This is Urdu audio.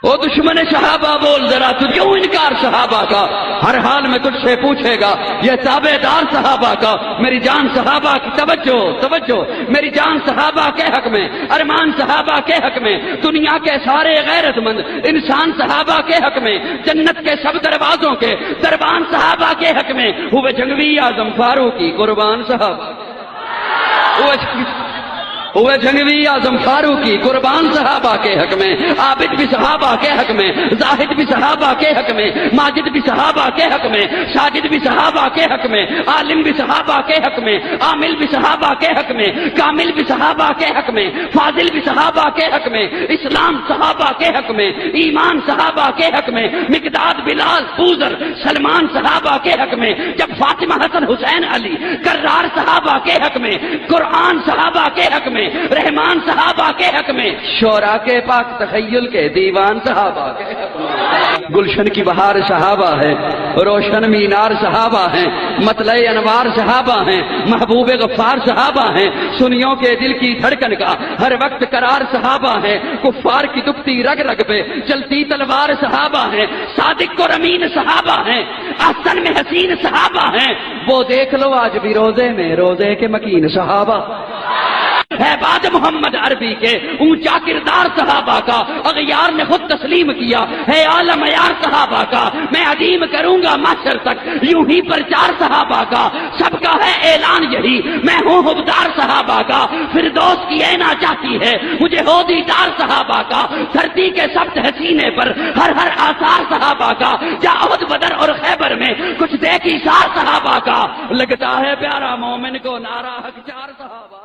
او دشمن صحابہ بول ذرا، تو کیوں انکار صحابہ کا؟ ہر حال میں تجھ سے پوچھے گا یہ تابع دار صحابہ کا۔ میری جان صحابہ کی توجہ توجہ، میری جان صحابہ کے حق میں، ارمان صحابہ کے حق میں، دنیا کے سارے غیرت مند انسان صحابہ کے حق میں، جنت کے سب دروازوں کے دربان صحابہ کے حق میں، ہوئے جنگوی اعظم فاروقی قربان صحابہ، ہوئے جنگوی اعظم فاروقی قربان صحابہ کے حق میں، عابد بھی صحابہ کے حق میں، زاہد بھی صحابہ کے حق میں، ماجد بھی صحابہ کے حق میں، ساجد بھی صحابہ کے حق میں، عالم بھی صحابہ کے حق میں، عامل بھی صحابہ کے حق میں، کامل بھی صحابہ کے حق میں، فاضل بھی صحابہ کے حق میں، اسلام صحابہ کے حق میں، ایمان صحابہ کے حق میں، مقداد بلال بوذر سلمان صحابہ کے حق میں، جب فاطمہ حسن حسین علی کرار صحابہ کے حق میں، قرآن صحابہ کے حق میں، رحمان صحابہ کے حق میں، شعراء کے پاک تخیل کے دیوان صحابہ کے حق میں، گلشن کی بہار صحابہ ہے، روشن مینار صحابہ ہیں، مطلع انوار صحابہ ہیں، محبوب غفار صحابہ ہیں، سنیوں کے دل کی دھڑکن کا ہر وقت قرار صحابہ ہیں، کفار کی دکھتی رگ رگ پہ چلتی تلوار صحابہ ہیں، صادق اور امین صحابہ ہیں، احسن میں حسین صحابہ ہیں، وہ دیکھ لو آج بھی روزے میں روزے کے مکین صحابہ ہے، بعد محمد عربی کے اونچا کردار صحابہ کا اغیار نے خود تسلیم کیا ہے، اعلی معیار صحابہ کا میں عظیم کروں گا محشر تک یوں ہی پرچار صحابہ کا، سب کا ہے اعلان یہی میں ہوں حبدار صحابہ کا، فردوس کی اینا چاہتی ہے مجھے ہو دیدار صحابہ کا، دھرتی کے سبز حسینے پر ہر ہر آثار صحابہ کا، جا احد بدر اور خیبر میں کچھ دیکھی سار صحابہ کا، لگتا ہے پیارا مومن کو نعرہ حق چار صحابہ